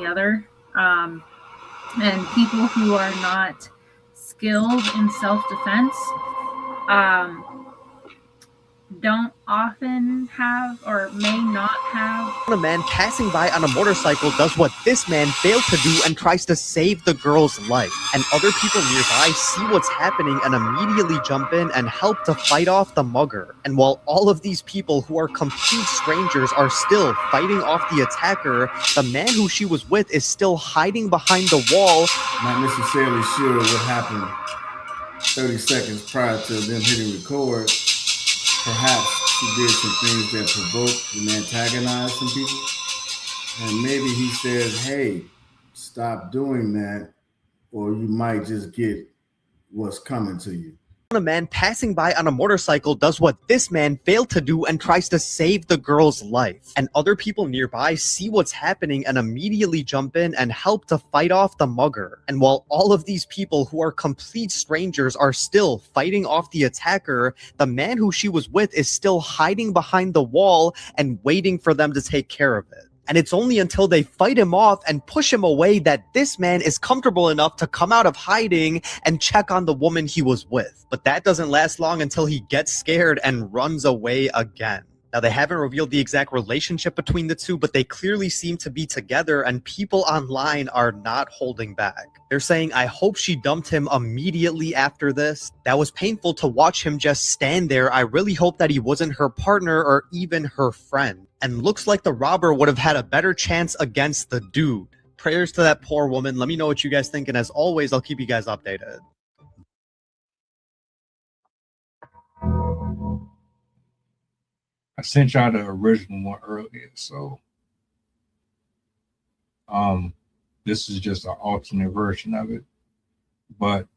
the other. And people who are not skilled in self-defense don't often have or may not have. A man passing by on a motorcycle does what this man failed to do and tries to save the girl's life. And other people nearby see what's happening and immediately jump in and help to fight off the mugger. And while all of these people who are complete strangers are still fighting off the attacker, the man who she was with is still hiding behind the wall. Not necessarily sure what happened 30 seconds prior to them hitting record. Perhaps she did some things that provoked and antagonized some people. And maybe he said, hey, stop doing that, or you might just get what's coming to you. A man passing by on a motorcycle does what this man failed to do and tries to save the girl's life. And other people nearby see what's happening and immediately jump in and help to fight off the mugger. And while all of these people who are complete strangers are still fighting off the attacker, the man who she was with is still hiding behind the wall and waiting for them to take care of it. And it's only until they fight him off and push him away that this man is comfortable enough to come out of hiding and check on the woman he was with. But that doesn't last long until he gets scared and runs away again. Now, they haven't revealed the exact relationship between the two, but they clearly seem to be together, and people online are not holding back. They're saying, I hope she dumped him immediately after this. That was painful to watch him just stand there. I really hope that he wasn't her partner or even her friend. And looks like the robber would have had a better chance against the dude. Prayers to that poor woman. Let me know what you guys think, and as always, I'll keep you guys updated. I sent y'all the original one earlier, so this is just an alternate version of it. But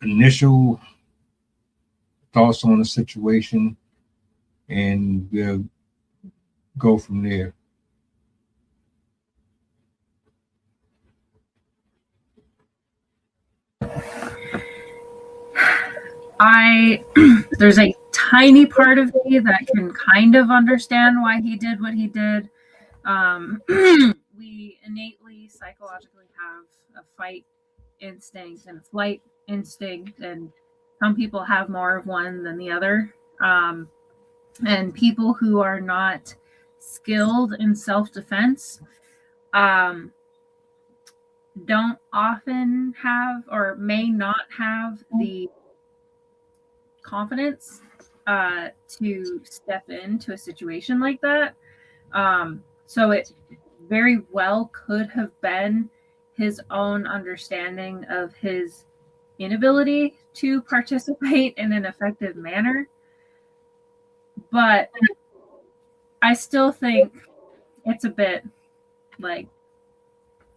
initial thoughts on the situation, and we'll go from there. There's a tiny part of me that can kind of understand why he did what he did. We innately psychologically have a fight instinct and a flight instinct, and some people have more of one than the other. And people who are not skilled in self-defense don't often have or may not have the confidence to step into a situation like that. So it very well could have been his own understanding of his inability to participate in an effective manner. But I still think it's a bit like,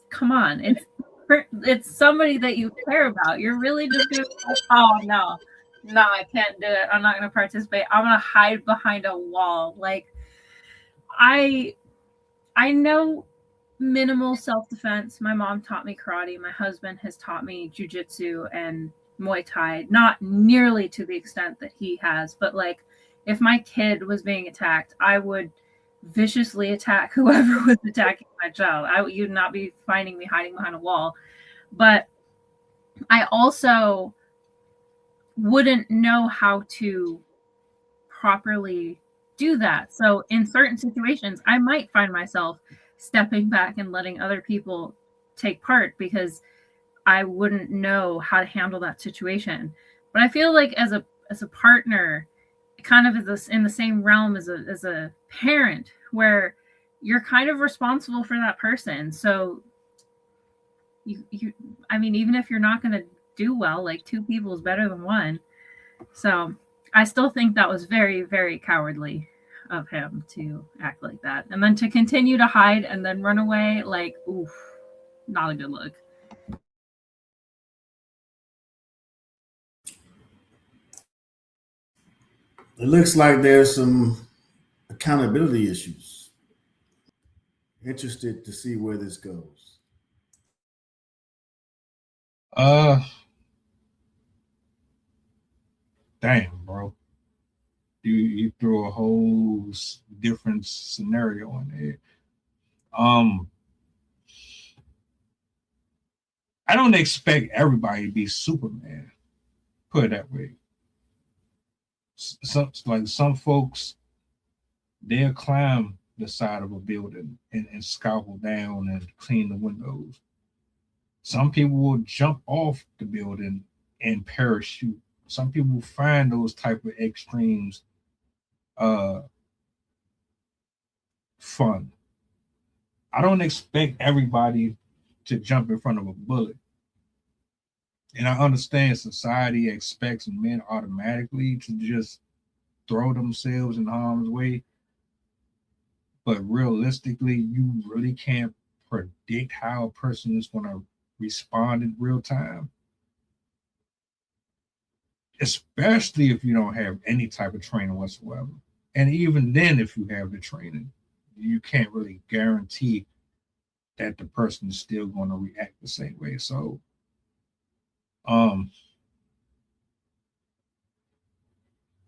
come on, it's somebody that you care about. You're really just gonna, oh no, I can't do it. I'm not gonna participate. I'm gonna hide behind a wall. Like, I know minimal self-defense. My mom taught me karate. My husband has taught me jujitsu and Muay Thai, not nearly to the extent that he has, but like, if my kid was being attacked, I would viciously attack whoever was attacking my child. You'd not be finding me hiding behind a wall. But I also wouldn't know how to properly do that. So in certain situations, I might find myself stepping back and letting other people take part because I wouldn't know how to handle that situation. But I feel like as a partner, it kind of is in the same realm as a parent, where you're kind of responsible for that person. So you I mean, even if you're not going to do well, like, two people is better than one. So I still think that was very, very cowardly of him to act like that. And then to continue to hide and then run away, like, oof, not a good look. It looks like there's some accountability issues. Interested to see where this goes. Damn, bro. You threw a whole different scenario in there. I don't expect everybody to be Superman. Put it that way. Some folks, they'll climb the side of a building and scalpel down and clean the windows. Some people will jump off the building and parachute. Some people find those type of extremes fun. I don't expect everybody to jump in front of a bullet. And I understand society expects men automatically to just throw themselves in harm's way. But realistically, you really can't predict how a person is going to respond in real time. Especially if you don't have any type of training whatsoever. And even then, if you have the training, you can't really guarantee that the person is still going to react the same way. So,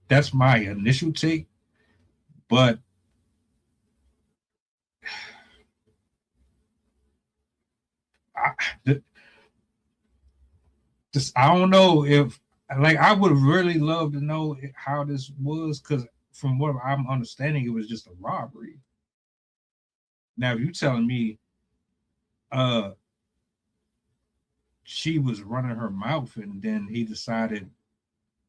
that's my initial take. But I don't know if, like, I would really love to know how this was, because from what I'm understanding, it was just a robbery. Now, if you're telling me she was running her mouth and then he decided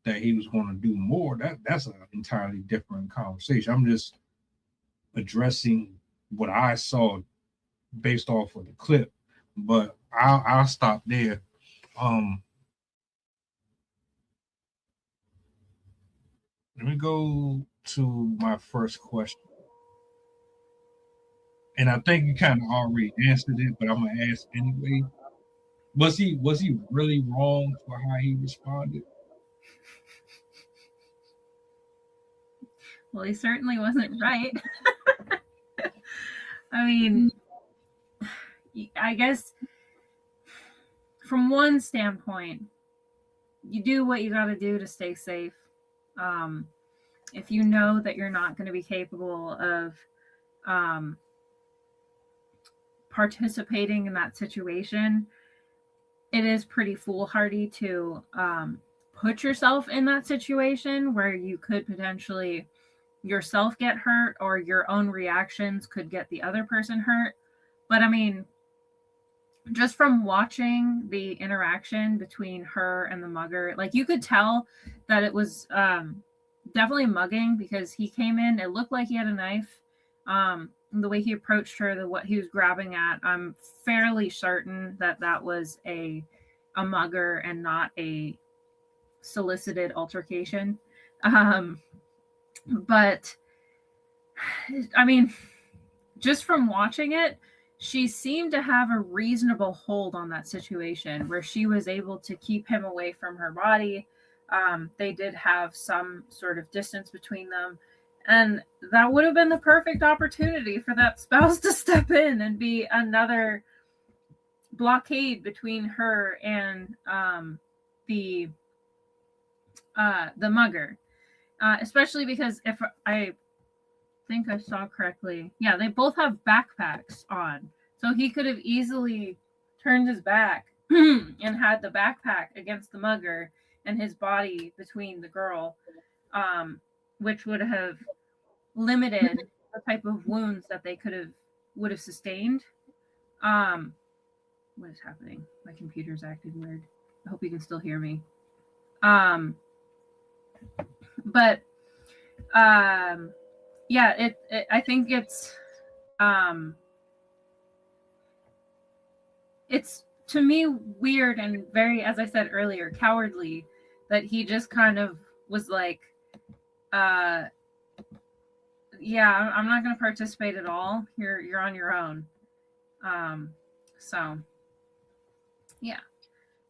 that he was going to do more, that's an entirely different conversation. I'm just addressing what I saw based off of the clip, but I'll stop there. Let me go to my first question. And I think you kind of already answered it, but I'm gonna ask anyway. Was he really wrong for how he responded? Well, he certainly wasn't right. I mean, I guess from one standpoint, you do what you got to do to stay safe. If you know that you're not going to be capable of participating in that situation, it is pretty foolhardy to put yourself in that situation where you could potentially yourself get hurt, or your own reactions could get the other person hurt. But I mean, just from watching the interaction between her and the mugger, like, you could tell that it was definitely mugging, because he came in, it looked like he had a knife. The way he approached her, what he was grabbing at, I'm fairly certain that that was a mugger and not a solicited altercation. But I mean, just from watching it, she seemed to have a reasonable hold on that situation where she was able to keep him away from her body. They did have some sort of distance between them. And that would have been the perfect opportunity for that spouse to step in and be another blockade between her and the mugger. Especially because, if I think I saw correctly, yeah, they both have backpacks on. So he could have easily turned his back and had the backpack against the mugger and his body between the girl, which would have limited the type of wounds that they would have sustained. What is happening? My computer's acting weird. I hope you can still hear me. But yeah, I think it's to me weird and very, as I said earlier, cowardly that he just kind of was like, yeah, I'm not going to participate at all. You're on your own. So yeah,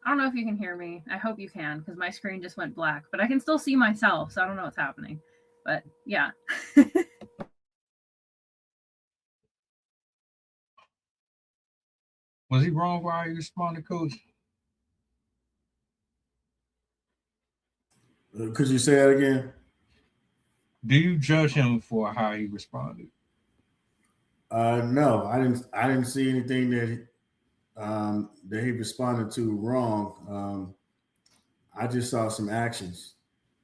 I don't know if you can hear me. I hope you can, because my screen just went black, but I can still see myself, so I don't know what's happening. But yeah. Was he wrong for how he responded, Coach? Could you say that again? Do you judge him for how he responded? No, I didn't. I didn't see anything that he responded to wrong. I just saw some actions.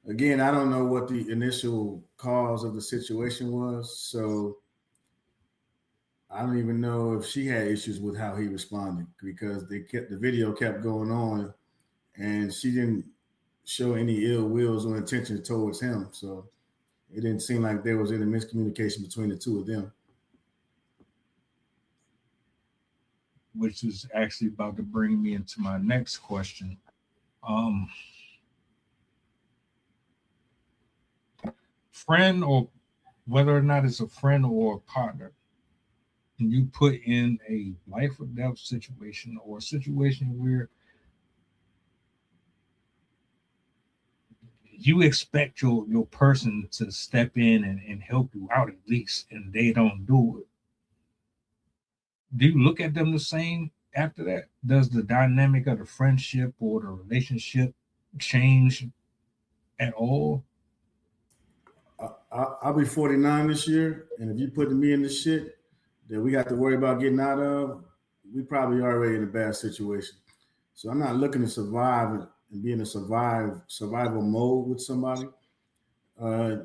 Again, I don't know what the initial cause of the situation was, so I don't even know if she had issues with how he responded because the video kept going on, and she didn't show any ill wills or intention towards him. So it didn't seem like there was any miscommunication between the two of them. Which is actually about to bring me into my next question. Friend, or whether or not it's a friend or a partner, and you put in a life or death situation or a situation where you expect your person to step in and help you out at least, and they don't do it. Do you look at them the same after that? Does the dynamic of the friendship or the relationship change at all? I'll be 49 this year, and if you putting me in the shit that we got to worry about getting out of, we probably already in a bad situation. So I'm not looking to survive and be in a survival mode with somebody. Uh,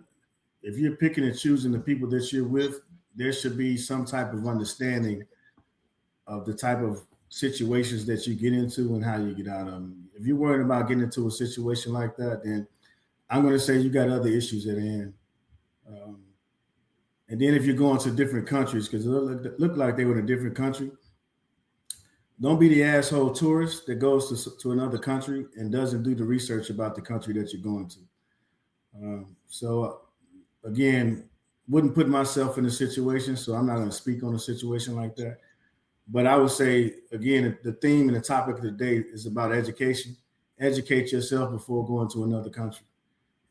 if you're picking and choosing the people that you're with, there should be some type of understanding of the type of situations that you get into and how you get out of them. If you're worried about getting into a situation like that, then I'm going to say you got other issues at hand. And then if you're going to different countries, because it looked like they were in a different country, don't be the asshole tourist that goes to another country and doesn't do the research about the country that you're going to. So again, wouldn't put myself in a situation, so I'm not going to speak on a situation like that. But I would say, again, the theme and the topic of the day is about education. Educate yourself before going to another country.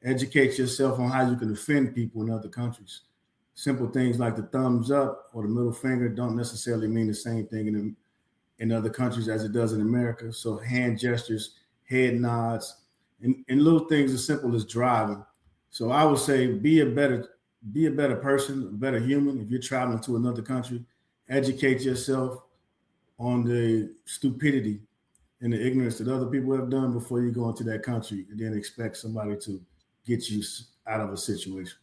Educate yourself on how you can offend people in other countries. Simple things like the thumbs up or the middle finger don't necessarily mean the same thing in other countries as it does in America. So hand gestures, head nods, and little things as simple as driving. So I would say be a better person, a better human. If you're traveling to another country, educate yourself on the stupidity and the ignorance that other people have done before you go into that country and then expect somebody to get you out of a situation.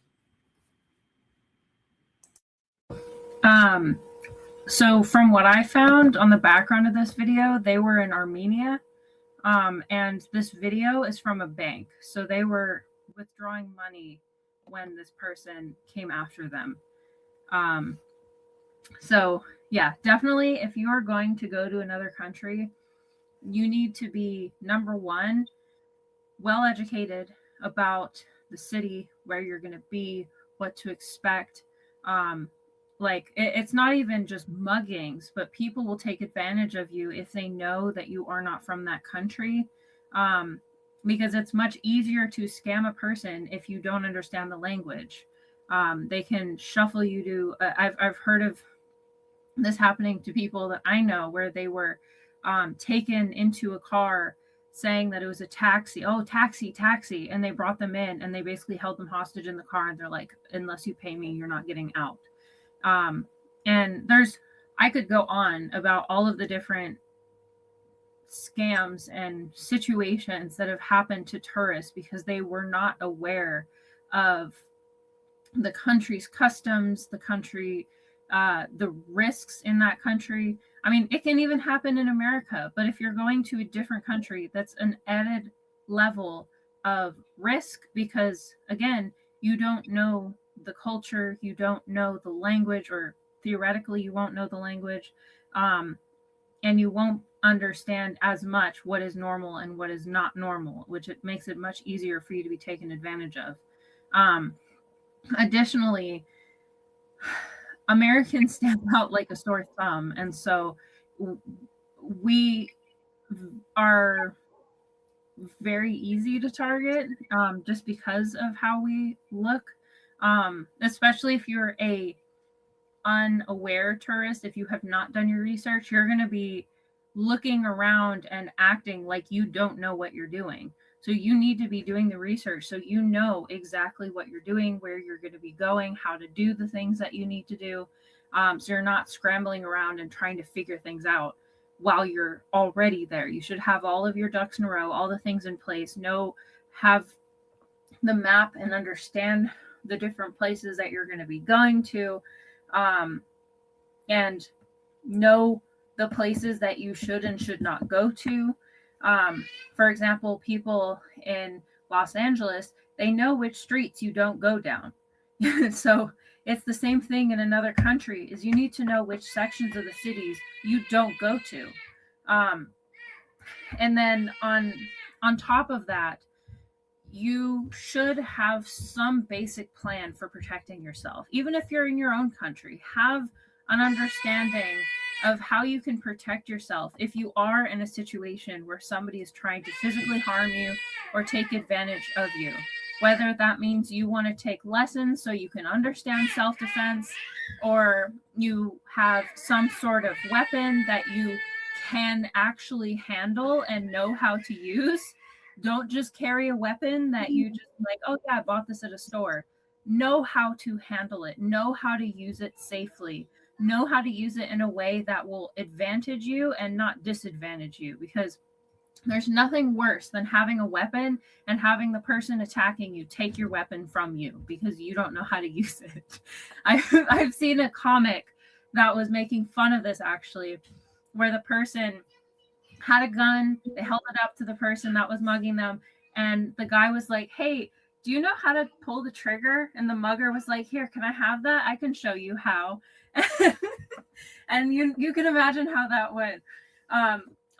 So from what I found on the background of this video, they were in Armenia. And this video is from a bank. So they were withdrawing money when this person came after them. So yeah, definitely if you are going to go to another country, you need to be, number one, well educated about the city, where you're going to be, what to expect. Like it's not even just muggings, but people will take advantage of you if they know that you are not from that country. Because it's much easier to scam a person if you don't understand the language. They can shuffle you to, I've heard of this happening to people that I know, where they were taken into a car saying that it was a taxi. Oh, taxi. And they brought them in and they basically held them hostage in the car. And they're like, unless you pay me, you're not getting out. And I could go on about all of the different scams and situations that have happened to tourists because they were not aware of the country's customs, the risks in that country. I mean, it can even happen in America, but if you're going to a different country, that's an added level of risk because, again, you don't know the culture, you don't know the language, or theoretically you won't know the language, and you won't understand as much what is normal and what is not normal, which it makes it much easier for you to be taken advantage of. Additionally, Americans stand out like a sore thumb, and so we are very easy to target just because of how we look, especially if you're a unaware tourist. If you have not done your research, you're going to be looking around and acting like you don't know what you're doing. So you need to be doing the research so you know exactly what you're doing, where you're going to be going, how to do the things that you need to do. So you're not scrambling around and trying to figure things out while you're already there. You should have all of your ducks in a row, all the things in place, have the map and understand the different places that you're going to be going to, and know the places that you should and should not go to. For example, people in Los Angeles, they know which streets you don't go down. So it's the same thing in another country, is you need to know which sections of the cities you don't go to. And then on top of that, you should have some basic plan for protecting yourself. Even if you're in your own country, have an understanding of how you can protect yourself if you are in a situation where somebody is trying to physically harm you or take advantage of you. Whether that means you want to take lessons so you can understand self-defense, or you have some sort of weapon that you can actually handle and know how to use. Don't just carry a weapon that you just like, oh yeah, I bought this at a store. Know how to handle it. Know how to use it safely. Know how to use it in a way that will advantage you and not disadvantage you, because there's nothing worse than having a weapon and having the person attacking you take your weapon from you because you don't know how to use it. I've seen a comic that was making fun of this, actually, where the person had a gun, they held it up to the person that was mugging them, and the guy was like, hey, do you know how to pull the trigger? And the mugger was like, here, can I have that? I can show you how. And you can imagine how that went.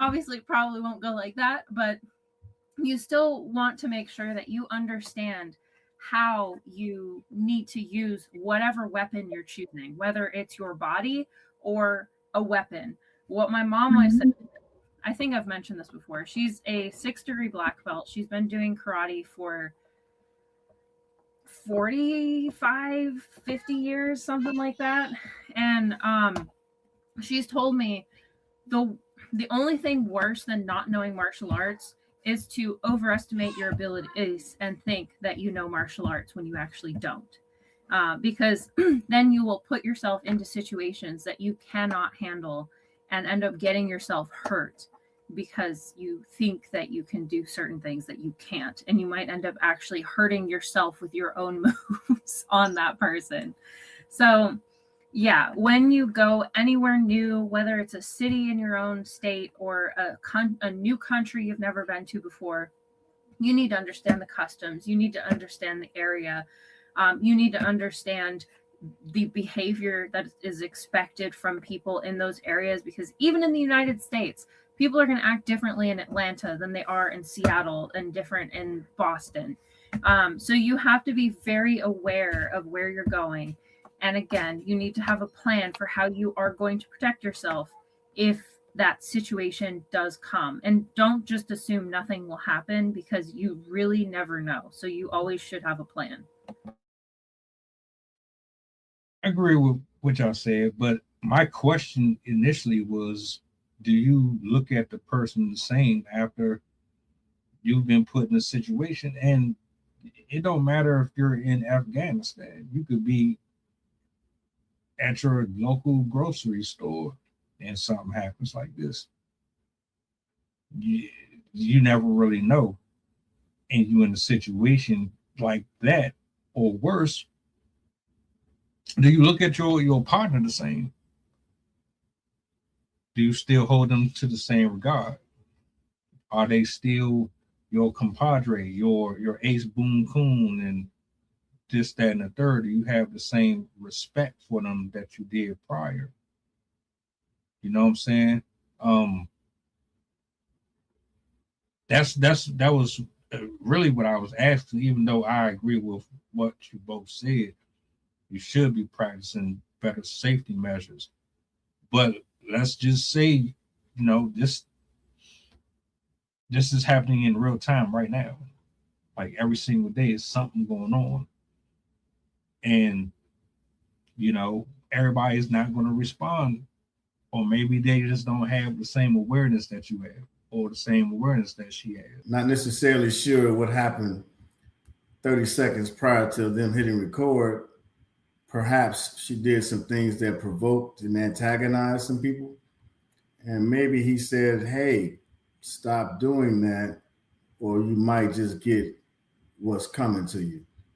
Obviously, it probably won't go like that, but you still want to make sure that you understand how you need to use whatever weapon you're choosing, whether it's your body or a weapon. What my mom always said, I think I've mentioned this before, she's a 6-degree black belt. She's been doing karate for 45, 50 years, something like that. And she's told me the only thing worse than not knowing martial arts is to overestimate your abilities and think that you know martial arts when you actually don't. Because then you will put yourself into situations that you cannot handle and end up getting yourself hurt because you think that you can do certain things that you can't. And you might end up actually hurting yourself with your own moves on that person. So yeah, when you go anywhere new, whether it's a city in your own state or a new country you've never been to before, you need to understand the customs. You need to understand the area. You need to understand the behavior that is expected from people in those areas, because even in the United States, people are going to act differently in Atlanta than they are in Seattle and different in Boston. So you have to be very aware of where you're going. And again, you need to have a plan for how you are going to protect yourself if that situation does come. And don't just assume nothing will happen, because you really never know. So you always should have a plan. I agree with what y'all said, but my question initially was, do you look at the person the same after you've been put in a situation? And it don't matter if you're in Afghanistan. You could be at your local grocery store and something happens like this. You never really know. And you in a situation like that or worse, do you look at your partner the same? Do you still hold them to the same regard? Are they still your compadre, your ace boon coon, and this, that, and the third? Do you have the same respect for them that you did prior? You know what I'm saying? That was really what I was asking. Even though I agree with what you both said, you should be practicing better safety measures. But let's just say, this is happening in real time right now. Like every single day is something going on. And, everybody's not going to respond. Or maybe they just don't have the same awareness that you have, or the same awareness that she has. Not necessarily sure what happened 30 seconds prior to them hitting record. perhaps she did some things that provoked and antagonized some people. And maybe he said, hey, stop doing that, or you might just get what's coming to you.